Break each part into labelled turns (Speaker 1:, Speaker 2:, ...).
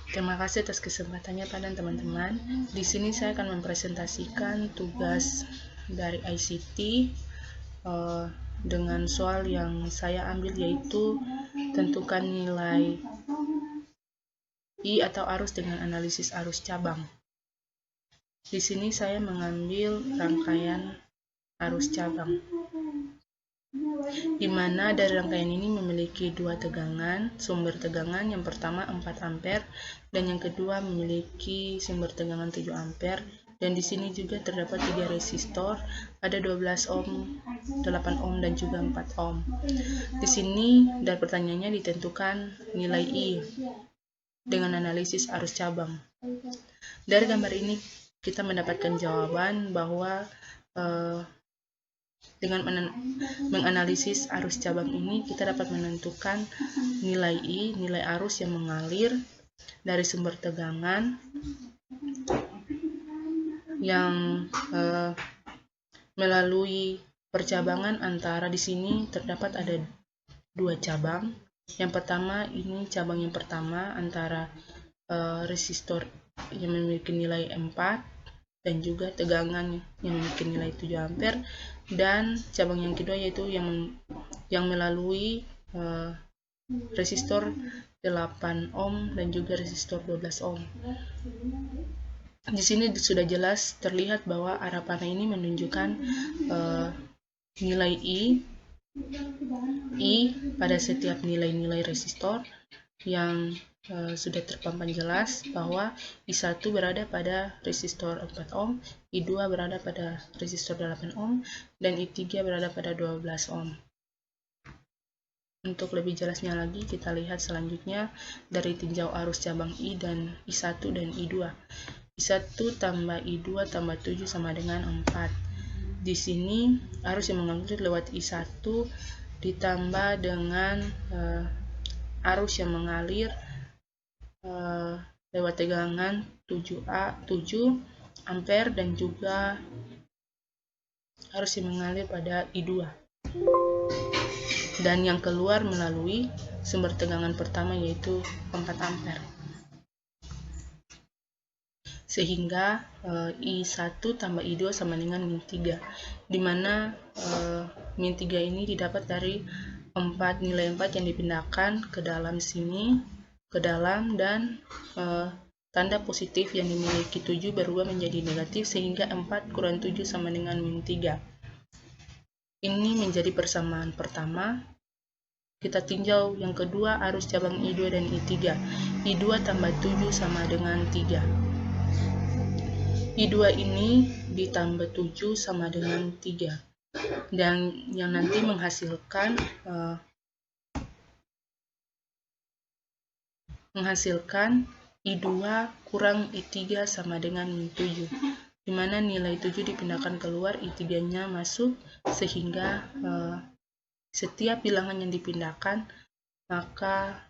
Speaker 1: Terima kasih atas kesempatannya pada teman-teman. Di sini saya akan mempresentasikan tugas dari ICT dengan soal yang saya ambil, yaitu tentukan nilai I atau arus dengan analisis arus cabang. Di sini saya mengambil rangkaian arus cabang, di mana dari rangkaian ini memiliki dua tegangan, sumber tegangan yang pertama 4 ampere dan yang kedua memiliki sumber tegangan 7 ampere, dan di sini juga terdapat 3 resistor, ada 12 ohm, 8 ohm dan juga 4 ohm. Di sini dari pertanyaannya ditentukan nilai I dengan analisis arus cabang. Dari gambar ini kita mendapatkan jawaban bahwa dengan menganalisis arus cabang ini kita dapat menentukan nilai I, nilai arus yang mengalir dari sumber tegangan yang melalui percabangan antara, di sini terdapat ada dua cabang. Yang pertama ini cabang yang pertama antara resistor yang memiliki nilai 4 dan juga tegangan yang memiliki nilai 7 ampere, dan cabang yang kedua yaitu yang melalui resistor 8 ohm dan juga resistor 12 ohm. Di sini sudah jelas terlihat bahwa arah panah ini menunjukkan nilai I pada setiap nilai-nilai resistor yang sudah terpampang jelas bahwa I1 berada pada resistor 4 ohm, I2 berada pada resistor 8 ohm, dan I3 berada pada 12 ohm. Untuk lebih jelasnya lagi, kita lihat selanjutnya dari tinjau arus cabang I dan I1 dan I2. I1 tambah I2 tambah 7 sama dengan 4. Di sini arus yang mengalir lewat I1 ditambah dengan arus yang mengalir lewat tegangan 7 ampere dan juga arus yang mengalir pada I2, dan yang keluar melalui sumber tegangan pertama yaitu 4 ampere, sehingga I1 tambah I2 sama dengan min 3, di mana min 3 ini didapat dari nilai 4 yang dipindahkan ke dalam sini, ke dalam, dan tanda positif yang dimiliki 7 berubah menjadi negatif, sehingga 4 kurang 7 sama dengan min 3. Ini menjadi persamaan pertama. Kita tinjau yang kedua, arus cabang I2 dan I3. I2 tambah 7 sama dengan 3. I2 ini ditambah 7 sama dengan 3. Dan yang nanti menghasilkan I2 kurang I3 sama dengan min 7, di mana nilai 7 dipindahkan keluar, I3-nya masuk, sehingga setiap bilangan yang dipindahkan maka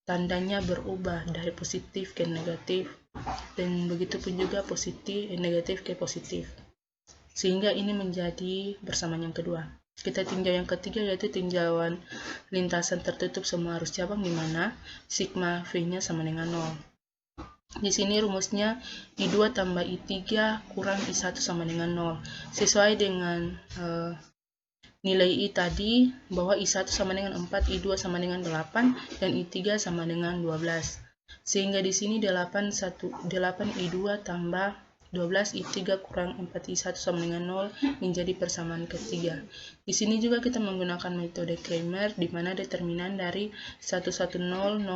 Speaker 1: tandanya berubah dari positif ke negatif, dan begitu pun juga negatif ke positif, sehingga ini menjadi persamaan yang kedua. Kita tinjau yang ketiga, yaitu tinjauan lintasan tertutup semua arus cabang, di mana sigma V-nya sama dengan 0. Di sini rumusnya I2 tambah I3 kurang I1 sama dengan 0. Sesuai dengan nilai I tadi, bahwa I1 sama dengan 4, I2 sama dengan 8, dan I3 sama dengan 12. Sehingga di sini 8 I2 tambah 12 I3 kurang 4 I1 sama dengan 0 menjadi persamaan ketiga. Di sini juga kita menggunakan metode Cramer, di mana determinan dari 110, 01,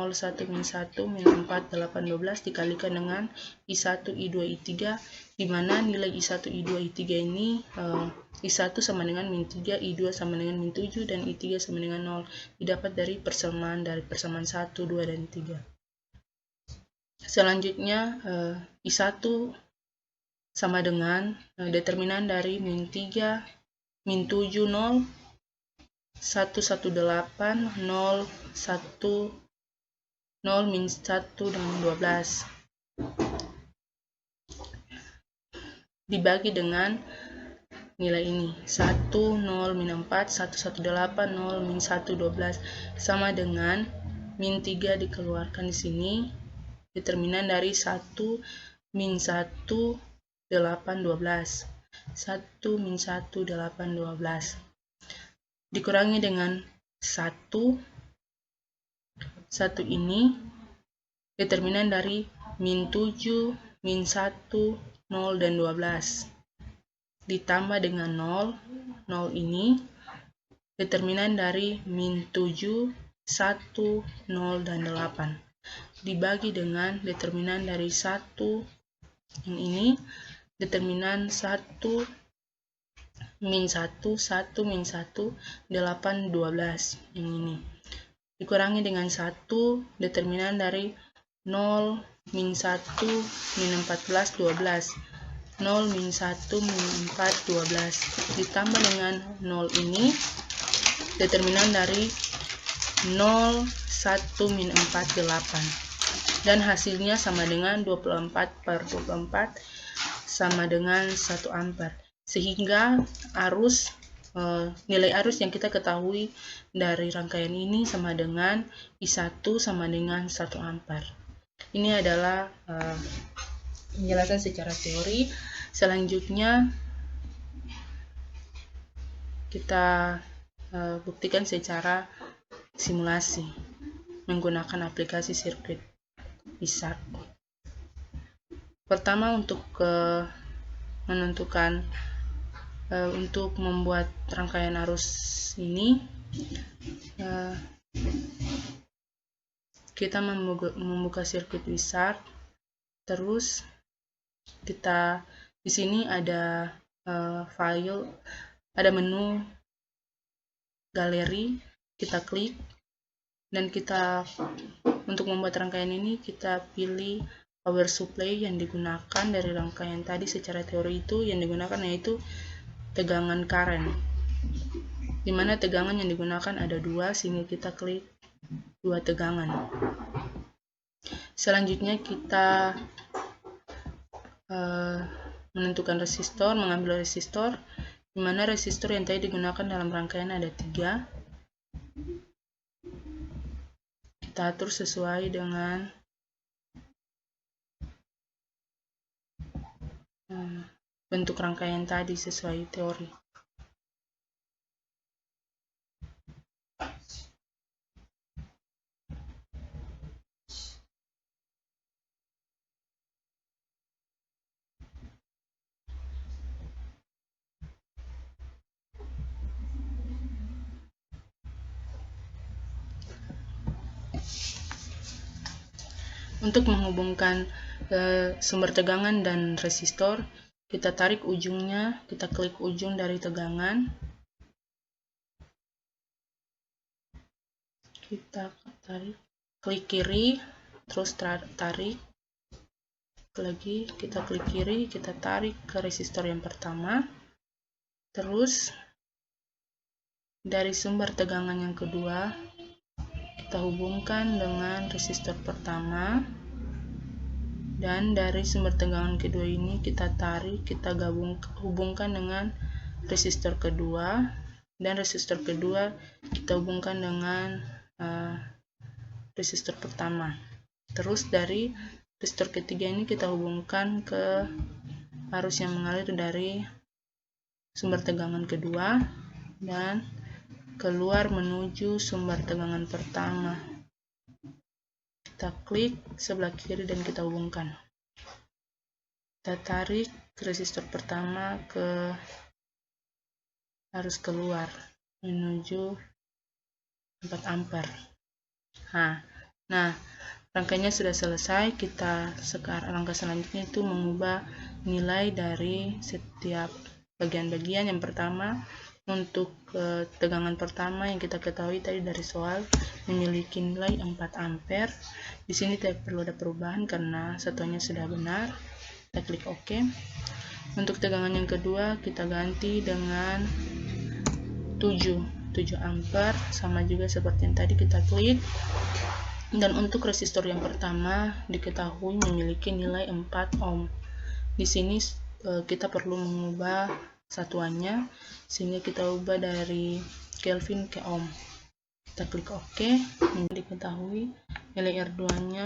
Speaker 1: min 1, min 4, 8, 12 dikalikan dengan I1, I2, I3, di mana nilai I1, I2, I3 ini I1 sama dengan min 3, I2 sama dengan min 7, dan I3 sama dengan 0 didapat dari persamaan 1, 2, dan 3. Selanjutnya I1 sama dengan determinan dari min 3, min 7, 0, 118, 0, 1, 0, min 1, dan 12. Dibagi dengan nilai ini 1, 0, min 4, 1, 18, 0, min 1, 12 sama dengan min 3 dikeluarkan di sini, determinan dari 1, min 1, 8, 12. 1, min 1, 8, 12. Dikurangi dengan 1 ini, determinan dari min 7, min 1, 0, dan 12. Ditambah dengan 0 ini, determinan dari min 7, 1, 0, dan 8. Dibagi dengan determinan dari 1 yang ini, determinan 1, min 1, 1, min 1, 8, 12 yang ini. Dikurangi dengan 1, determinan dari 0, min 1, min 14, 12. 0, min 1, min 4, 12. Ditambah dengan 0 ini, determinan dari 0, 1, min 4, 8. Dan hasilnya sama dengan 24/24 sama dengan 1 ampere. Sehingga nilai arus yang kita ketahui dari rangkaian ini sama dengan I1 sama dengan 1 ampere. Ini adalah penjelasan secara teori. Selanjutnya kita buktikan secara simulasi menggunakan aplikasi sirkuit Wizard. Pertama, untuk menentukan untuk membuat rangkaian arus ini, kita membuka sirkuit Wizard. Terus kita di sini ada file, ada menu galeri, kita klik dan kita untuk membuat rangkaian ini kita pilih power supply yang digunakan dari rangkaian tadi. Secara teori itu yang digunakan yaitu tegangan current, dimana tegangan yang digunakan ada 2, sehingga kita klik 2 tegangan. Selanjutnya kita menentukan resistor, mengambil resistor, dimana resistor yang tadi digunakan dalam rangkaian ada 3. Kita atur sesuai dengan bentuk rangkaian tadi sesuai teori. Untuk menghubungkan sumber tegangan dan resistor, kita tarik ujungnya, kita klik ujung dari tegangan, kita tarik, klik kiri, terus tarik lagi, kita klik kiri, kita tarik ke resistor yang pertama, terus dari sumber tegangan yang kedua kita hubungkan dengan resistor pertama, dan dari sumber tegangan kedua ini kita tarik, kita hubungkan dengan resistor kedua, dan resistor kedua kita hubungkan dengan resistor pertama. Terus dari resistor ketiga ini kita hubungkan ke arus yang mengalir dari sumber tegangan kedua dan keluar menuju sumber tegangan pertama. Kita klik sebelah kiri dan kita hubungkan. Kita tarik resistor pertama ke arus keluar menuju 4 ampere. Nah, rangkaiannya sudah selesai. Langkah selanjutnya itu mengubah nilai dari setiap bagian-bagian. Yang pertama, untuk tegangan pertama yang kita ketahui tadi dari soal memiliki nilai 4 ampere. Di sini tidak perlu ada perubahan karena satuannya sudah benar. Kita klik OK. Untuk tegangan yang kedua kita ganti dengan 7 ampere, sama juga seperti yang tadi, kita klik. Dan untuk resistor yang pertama diketahui memiliki nilai 4 ohm. Di sini kita perlu mengubah satuannya, sehingga kita ubah dari Kelvin ke ohm. Kita klik OK. Diketahui nilai R2 nya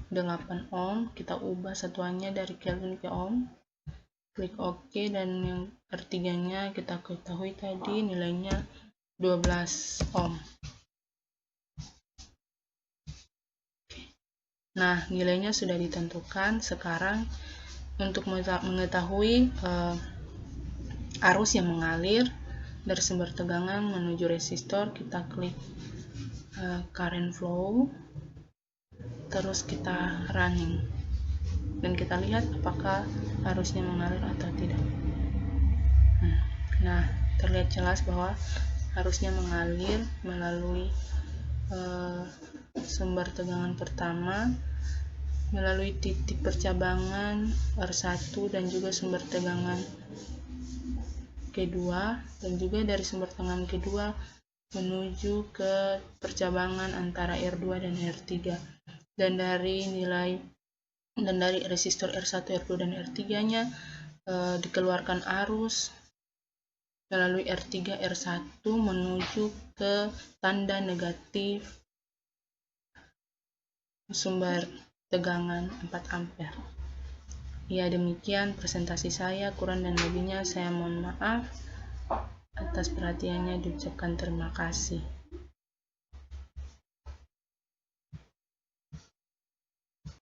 Speaker 1: 8 ohm, kita ubah satuannya dari Kelvin ke ohm, klik OK, dan yang R3 nya kita ketahui tadi nilainya 12 ohm. Nah, nilainya sudah ditentukan. Sekarang untuk mengetahui arus yang mengalir dari sumber tegangan menuju resistor, kita klik current flow, terus kita running, dan kita lihat apakah arusnya mengalir atau tidak. Nah, terlihat jelas bahwa arusnya mengalir melalui sumber tegangan pertama, melalui titik percabangan R1, dan juga sumber tegangan kedua, dan juga dari sumber tegangan kedua menuju ke percabangan antara R2 dan R3, dan dari resistor R1, R2, dan R3 nya dikeluarkan arus melalui R3, R1 menuju ke tanda negatif sumber tegangan 4 ampere. Ya, demikian presentasi saya, kurang dan lebihnya saya mohon maaf. Atas perhatiannya diucapkan terima kasih.